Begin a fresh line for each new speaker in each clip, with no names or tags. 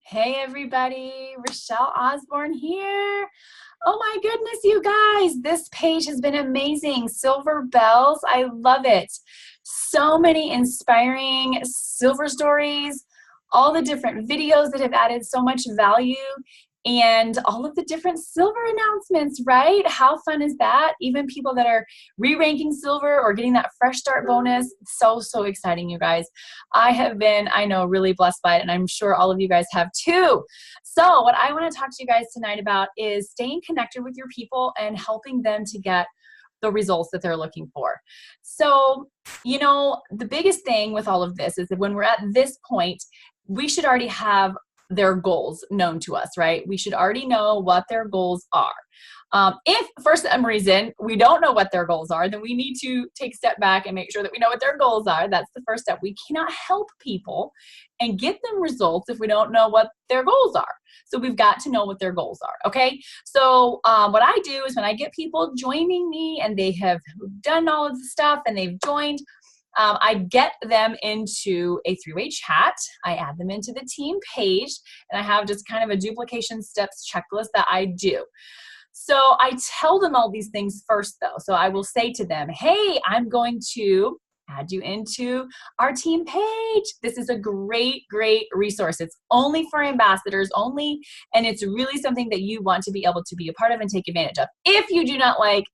Hey everybody, Rochelle Osborne here. Oh my goodness, you guys, this page has been amazing. Silver bells, I love it. So many inspiring silver stories, all the different videos that have added so much value, and all of the different silver announcements, right? How fun is that? Even people that are re-ranking silver or getting that fresh start bonus. So exciting, you guys. I have been, I know, really blessed by it, and I'm sure all of you guys have too. So what I want to talk to you guys tonight about is staying connected with your people and helping them to get the results that they're looking for. So, you know, the biggest thing with all of this is that when we're at this point, we should already have their goals known to us, right? We should already know what their goals are. If for some reason we don't know what their goals are, then we need to take a step back and make sure that we know what their goals are. That's the first step. We cannot help people and get them results if we don't know what their goals are. So we've got to know what their goals are, okay? So what I do is when I get people joining me and they have done all of the stuff and they've joined, I get them into a three-way chat. I add them into the team page, and I have just kind of a duplication steps checklist that I do. So I tell them all these things first, though. So I will say to them, hey, I'm going to add you into our team page. This is a great resource. It's only for ambassadors only, and it's really something that you want to be able to be a part of and take advantage of. If you do not like,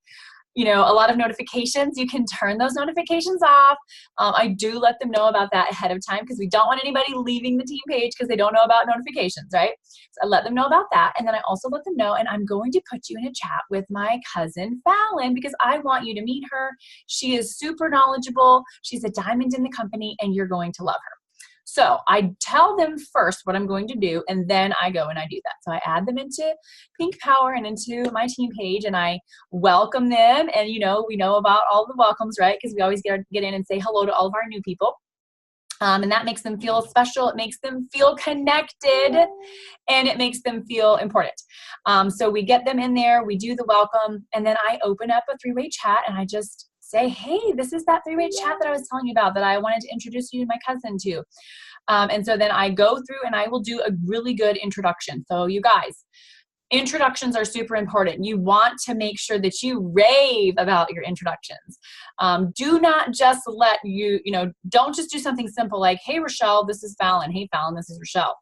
you know, a lot of notifications, you can turn those notifications off. I do let them know about that ahead of time because we don't want anybody leaving the team page because they don't know about notifications, right? So I let them know about that. And then I also let them know, and I'm going to put you in a chat with my cousin Fallon because I want you to meet her. She is super knowledgeable. She's a diamond in the company, and you're going to love her. So I tell them first what I'm going to do, and then I go and I do that. So I add them into Pink Power and into my team page, and I welcome them. And, you know, we know about all the welcomes, right? Because we always get in and say hello to all of our new people. And that makes them feel special. It makes them feel connected, and it makes them feel important. So we get them in there, we do the welcome, and then I open up a three-way chat, and I just say, hey, this is that three-way chat that I was telling you about that I wanted to introduce you to my cousin to. And so then I go through and I will do a really good introduction. So you guys, introductions are super important. You want to make sure that you rave about your introductions. Do not just let don't just do something simple like, hey, Rochelle, this is Fallon. Hey, Fallon, this is Rochelle.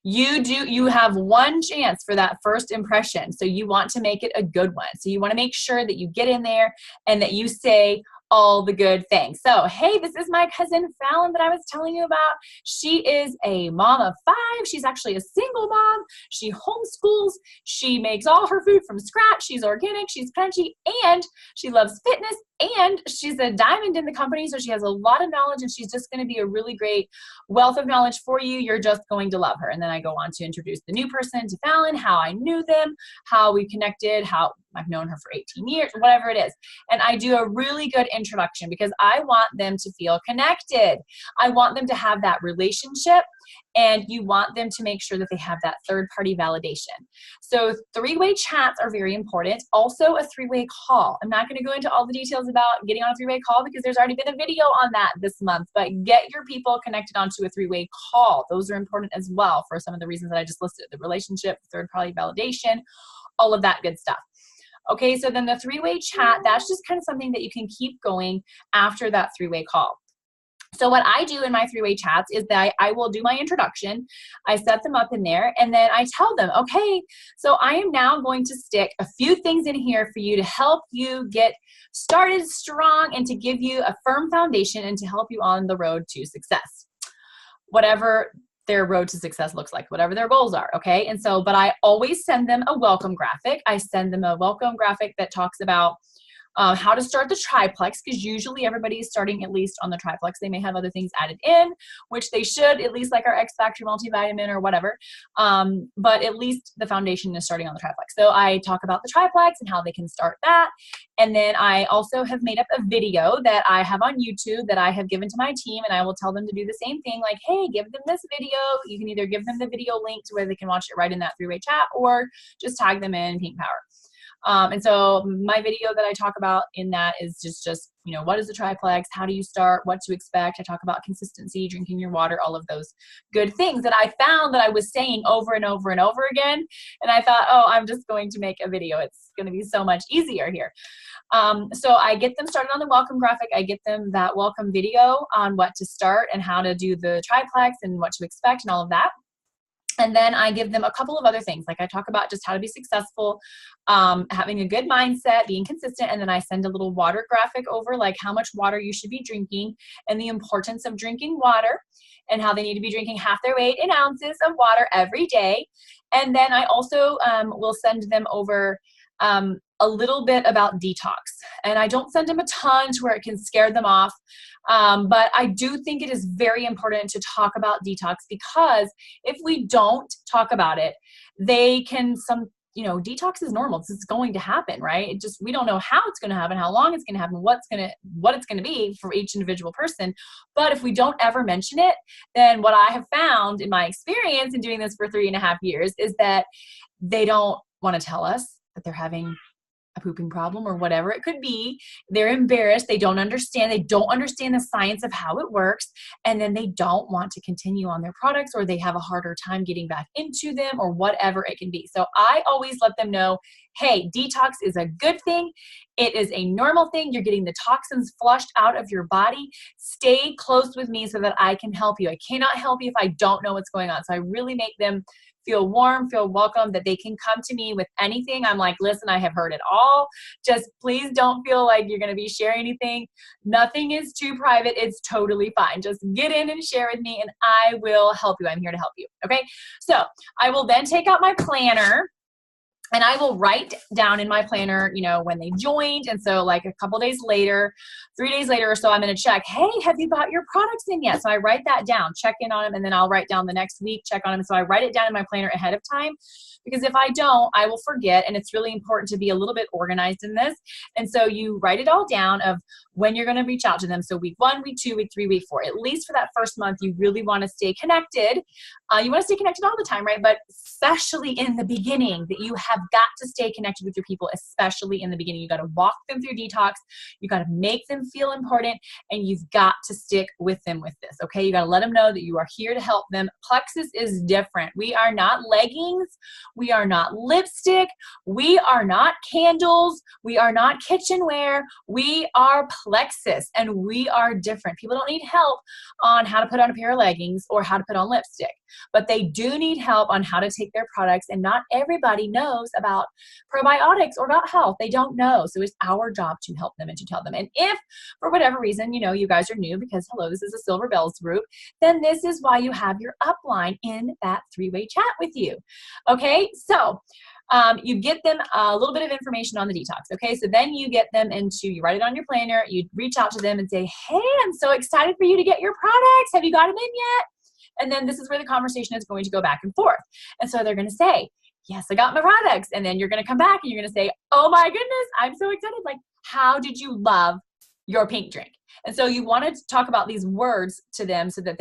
You have one chance for that first impression. So you want to make it a good one. So you want to make sure that you get in there and that you say all the good things. So, hey, this is my cousin Fallon that I was telling you about. She is a mom of 5. She's actually a single mom. She homeschools. She makes all her food from scratch. She's organic. She's crunchy, and she loves fitness, and she's a diamond in the company. So she has a lot of knowledge, and she's just going to be a really great wealth of knowledge for you. You're just going to love her. And then I go on to introduce the new person to Fallon, how I knew them, how we connected, how I've known her for 18 years, whatever it is. And I do a really good introduction because I want them to feel connected. I want them to have that relationship, and you want them to make sure that they have that third-party validation. So three-way chats are very important. Also a three-way call. I'm not going to go into all the details about getting on a three-way call because there's already been a video on that this month, but get your people connected onto a three-way call. Those are important as well for some of the reasons that I just listed: the relationship, third-party validation, all of that good stuff. Okay, so then the three-way chat, that's just kind of something that you can keep going after that three-way call. So what I do in my three-way chats is that I will do my introduction. I set them up in there, and then I tell them, okay, so I am now going to stick a few things in here for you to help you get started strong and to give you a firm foundation and to help you on the road to success. Whatever their road to success looks like, whatever their goals are, okay? And so, but I always send them a welcome graphic. I send them a welcome graphic that talks about how to start the triplex, because usually everybody is starting at least on the triplex. They may have other things added in, which they should, at least like our X Factor multivitamin or whatever. But at least the foundation is starting on the triplex. So I talk about the triplex and how they can start that. And then I also have made up a video that I have on YouTube that I have given to my team, and I will tell them to do the same thing. Like, hey, give them this video. You can either give them the video link to where they can watch it right in that three-way chat, or just tag them in Pink Power. And so my video that I talk about in that is just, you know, what is the triplex? How do you start? What to expect? I talk about consistency, drinking your water, all of those good things that I found that I was saying over and over and over again. And I thought, oh, I'm just going to make a video. It's going to be so much easier here. So I get them started on the welcome graphic. I get them that welcome video on what to start and how to do the triplex and what to expect and all of that. And then I give them a couple of other things. Like I talk about just how to be successful, having a good mindset, being consistent. And then I send a little water graphic over like how much water you should be drinking and the importance of drinking water and how they need to be drinking half their weight in ounces of water every day. And then I also will send them over a little bit about detox. And I don't send them a ton to where it can scare them off. But I do think it is very important to talk about detox, because if we don't talk about it, they can you know, detox is normal. It's going to happen, right? It just, we don't know how it's going to happen, how long it's going to happen, what it's going to be for each individual person. But if we don't ever mention it, then what I have found in my experience in doing this for 3.5 years is that they don't want to tell us that they're having a pooping problem or whatever it could be. They're embarrassed. They don't understand. They don't understand the science of how it works. And then they don't want to continue on their products, or they have a harder time getting back into them, or whatever it can be. So I always let them know, hey, detox is a good thing. It is a normal thing. You're getting the toxins flushed out of your body. Stay close with me so that I can help you. I cannot help you if I don't know what's going on. So I really make them feel warm, feel welcome, that they can come to me with anything. I'm like, listen, I have heard it all. Just please don't feel like you're going to be sharing anything. Nothing is too private. It's totally fine. Just get in and share with me and I will help you. I'm here to help you. Okay. So I will then take out my planner. And I will write down in my planner, you know, when they joined. And so like a couple days later, 3 days later or so, I'm going to check, hey, have you got your products in yet? So I write that down, check in on them, and then I'll write down the next week, check on them. So I write it down in my planner ahead of time, because if I don't, I will forget. And it's really important to be a little bit organized in this. And so you write it all down of when you're going to reach out to them. So week 1, week 2, week 3, week 4, at least for that first month, you really want to stay connected. You want to stay connected all the time, right? But especially in the beginning, that you have got to stay connected with your people, especially in the beginning. You got to walk them through detox. You got to make them feel important, and you've got to stick with them with this. Okay. You got to let them know that you are here to help them. Plexus is different. We are not leggings. We are not lipstick. We are not candles. We are not kitchenware. We are Plexus, and we are different. People don't need help on how to put on a pair of leggings or how to put on lipstick, but they do need help on how to take their products. And not everybody knows about probiotics or about health. They don't know. So it's our job to help them and to tell them. And if for whatever reason, you know, you guys are new, because hello, this is a Silver Bells group, then this is why you have your upline in that 3-way chat with you. Okay. So you get them a little bit of information on the detox. Okay. So then you get them you write it on your planner, you reach out to them and say, hey, I'm so excited for you to get your products. Have you got them in yet? And then this is where the conversation is going to go back and forth. And so they're going to say, yes, I got my products. And then you're going to come back and you're going to say, oh my goodness, I'm so excited. Like, how did you love your pink drink? And so you want to talk about these words to them so that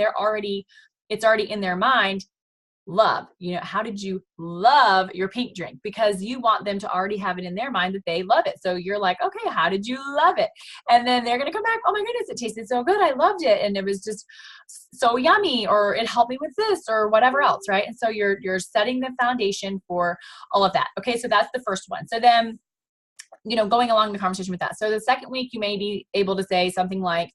it's already in their mind. Love, you know, how did you love your pink drink? Because you want them to already have it in their mind that they love it. So you're like, okay, how did you love it? And then they're going to come back, oh my goodness, it tasted so good. I loved it. And it was just so yummy, or it helped me with this or whatever else. Right. And so you're setting the foundation for all of that. Okay. So that's the first one. So then, you know, going along the conversation with that. So the second week, you may be able to say something like,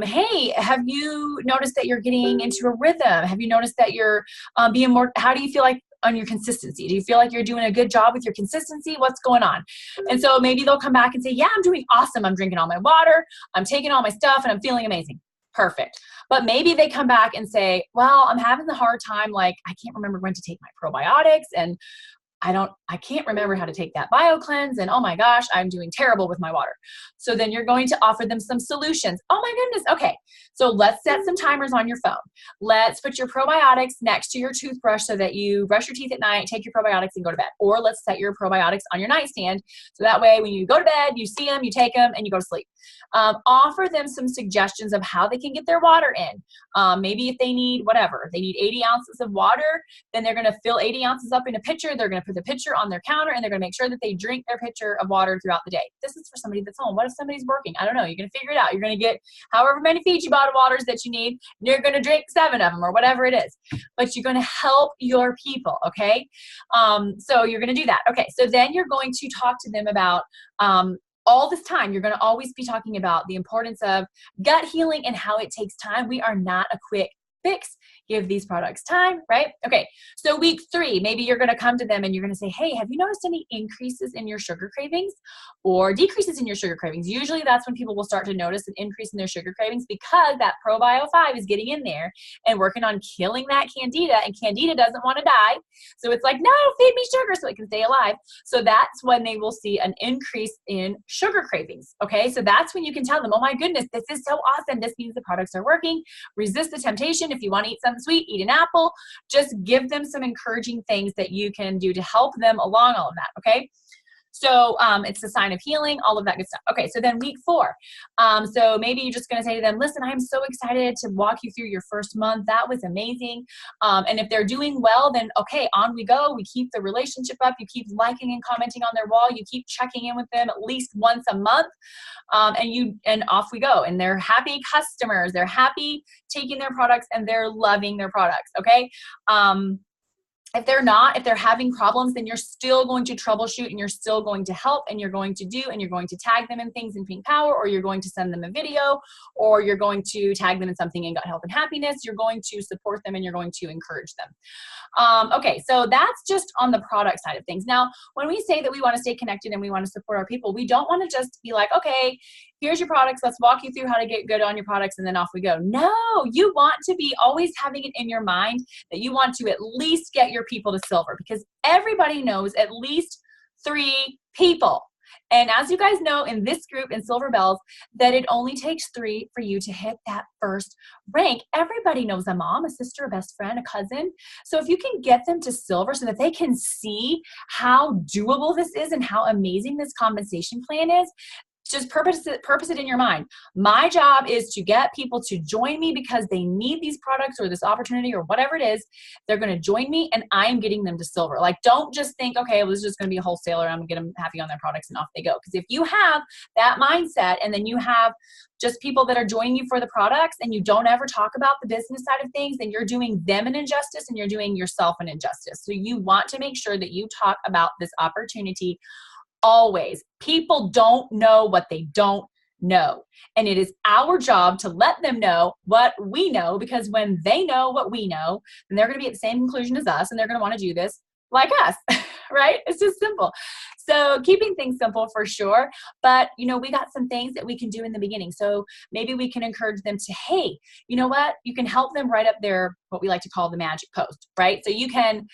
hey, have you noticed that you're getting into a rhythm? Have you noticed that you're being more, how do you feel like on your consistency? Do you feel like you're doing a good job with your consistency? What's going on? And so maybe they'll come back and say, yeah, I'm doing awesome. I'm drinking all my water. I'm taking all my stuff and I'm feeling amazing. Perfect. But maybe they come back and say, well, I'm having the hard time. Like, I can't remember when to take my probiotics, and I can't remember how to take that BioCleanse, and oh my gosh, I'm doing terrible with my water. So then you're going to offer them some solutions. Oh my goodness. Okay. So let's set some timers on your phone. Let's put your probiotics next to your toothbrush so that you brush your teeth at night, take your probiotics and go to bed. Or let's set your probiotics on your nightstand. So that way when you go to bed, you see them, you take them, and you go to sleep. Offer them some suggestions of how they can get their water in. Maybe if they need whatever, if they need 80 ounces of water, then they're going to fill 80 ounces up in a pitcher. They're going to put the pitcher on their counter, and they're going to make sure that they drink their pitcher of water throughout the day. This is for somebody that's home. What if somebody's working? I don't know. You're going to figure it out. You're going to get however many Fiji bottled waters that you need. And you're going to drink 7 of them or whatever it is. But you're going to help your people, okay? So you're going to do that. Okay, so then you're going to talk to them about all this time. You're going to always be talking about the importance of gut healing and how it takes time. We are not a quick fix. Give these products time, right? Okay, so week 3, maybe you're going to come to them and you're going to say, hey, have you noticed any increases in your sugar cravings or decreases in your sugar cravings? Usually that's when people will start to notice an increase in their sugar cravings because that ProBio 5 is getting in there and working on killing that candida, and candida doesn't want to die. So it's like, no, feed me sugar so it can stay alive. So that's when they will see an increase in sugar cravings, okay? So that's when you can tell them, oh my goodness, this is so awesome. This means the products are working. Resist the temptation. If you want to eat something sweet, eat an apple. Just give them some encouraging things that you can do to help them along all of that, okay? So it's a sign of healing, all of that good stuff. Okay, so then week 4. So maybe you're just going to say to them, listen, I'm so excited to walk you through your first month. That was amazing. And if they're doing well, then okay, on we go. We keep the relationship up. You keep liking and commenting on their wall. You keep checking in with them at least once a month. And off we go. And they're happy customers. They're happy taking their products and they're loving their products, okay? If they're having problems, then you're still going to troubleshoot and you're still going to help and you're going to do, and you're going to tag them in things in Pink Power, or you're going to send them a video, or you're going to tag them in something in Gut Health and Happiness. You're going to support them and you're going to encourage them. Okay, so that's just on the product side of things. Now, when we say that we want to stay connected and we want to support our people, we don't want to just be like, okay, here's your products. Let's walk you through how to get good on your products and then off we go. No, you want to be always having it in your mind that you want to at least get your people to silver, because everybody knows at least 3 people. And as you guys know in this group in Silver Bells, that it only takes 3 for you to hit that first rank. Everybody knows a mom, a sister, a best friend, a cousin. So if you can get them to silver so that they can see how doable this is and how amazing this compensation plan is, just purpose it in your mind. My job is to get people to join me because they need these products or this opportunity or whatever it is. They're going to join me and I'm getting them to silver. Like, don't just think, okay, well, this is just going to be a wholesaler. I'm going to get them happy on their products and off they go. Because if you have that mindset and then you have just people that are joining you for the products and you don't ever talk about the business side of things, then you're doing them an injustice and you're doing yourself an injustice. So you want to make sure that you talk about this opportunity always. People don't know what they don't know. And it is our job to let them know what we know, because when they know what we know, then they're going to be at the same conclusion as us and they're going to want to do this like us, right? It's just simple. So keeping things simple for sure. But, you know, we got some things that we can do in the beginning. So maybe we can encourage them to, hey, you know what? You can help them write up their, what we like to call the magic post, right? So you can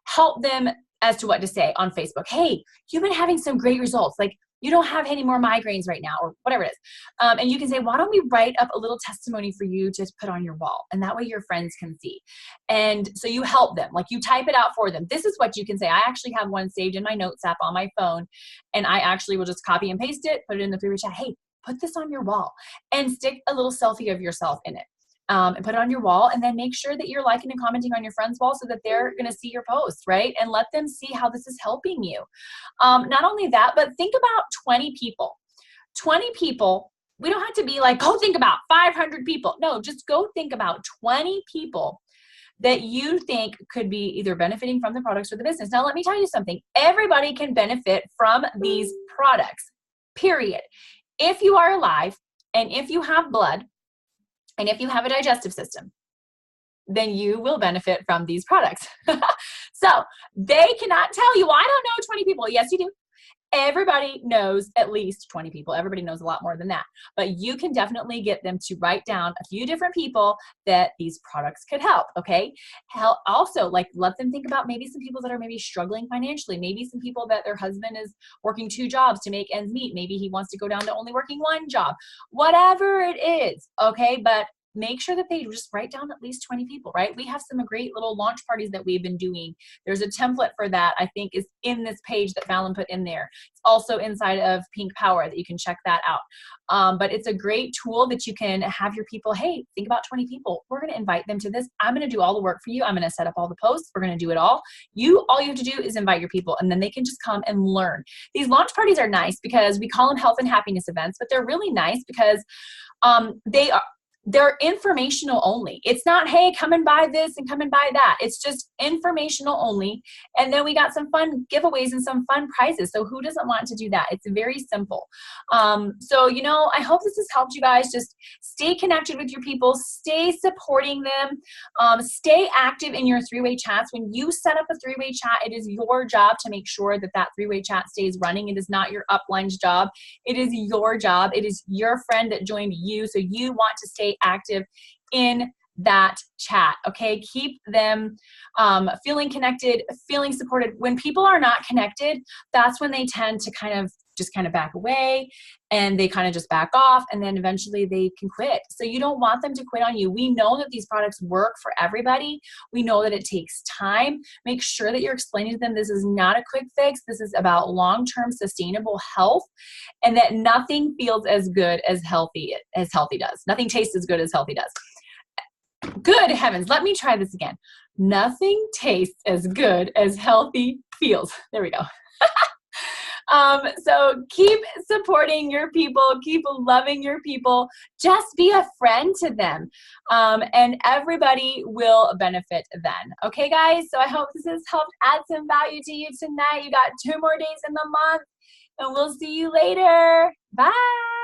help them as to what to say on Facebook. Hey, you've been having some great results. Like, you don't have any more migraines right now, or whatever it is. And you can say, why don't we write up a little testimony for you to put on your wall? And that way your friends can see. And so you help them, like you type it out for them. This is what you can say. I actually have one saved in my notes app on my phone. And I actually will just copy and paste it, put it in the three-way chat. Hey, put this on your wall and stick a little selfie of yourself in it. And put it on your wall, and then make sure that you're liking and commenting on your friend's wall so that they're going to see your post, right? And let them see how this is helping you. Not only that, but think about 20 people. 20 people, we don't have to be like, go think about 500 people. No, just go think about 20 people that you think could be either benefiting from the products or the business. Now, let me tell you something. Everybody can benefit from these products, period. If you are alive and if you have blood, and if you have a digestive system, then you will benefit from these products. So they cannot tell you, well, I don't know 20 people. Yes, you do. Everybody knows at least 20 people. Everybody knows a lot more than that. But you can definitely get them to write down a few different people that these products could help, okay? Also, like, let them think about maybe some people that are maybe struggling financially. Maybe some people that their husband is working 2 jobs to make ends meet. Maybe he wants to go down to only working 1 job. Whatever it is, okay? But make sure that they just write down at least 20 people, right? We have some great little launch parties that we've been doing. There's a template for that, I think, is in this page that Fallon put in there. It's also inside of Pink Power that you can check that out. But it's a great tool that you can have your people, hey, think about 20 people. We're going to invite them to this. I'm going to do all the work for you. I'm going to set up all the posts. We're going to do it all. All you have to do is invite your people, and then they can just come and learn. These launch parties are nice because we call them health and happiness events, but they're really nice because they're informational only. It's not, hey, come and buy this and come and buy that. It's just informational only. And then we got some fun giveaways and some fun prizes. So who doesn't want to do that? It's very simple. So, I hope this has helped you guys just stay connected with your people, stay supporting them, stay active in your three-way chats. When you set up a three-way chat, it is your job to make sure that that three-way chat stays running. It is not your upline's job. It is your job. It is your friend that joined you. So you want to stay active in that chat, okay? Keep them feeling connected, feeling supported. When people are not connected, that's when they tend to kind of back away, and they kind of just back off, and then eventually they can quit. So you don't want them to quit on you. We know that these products work for everybody. We know that it takes time. Make sure that you're explaining to them this is not a quick fix. This is about long-term sustainable health, and that nothing feels as good as healthy does. Nothing tastes as good as healthy does. Good heavens, let me try this again. Nothing tastes as good as healthy feels. There we go. So keep supporting your people, keep loving your people, just be a friend to them, and everybody will benefit then. Okay, guys? So I hope this has helped add some value to you tonight. You got 2 more days in the month, and we'll see you later. Bye.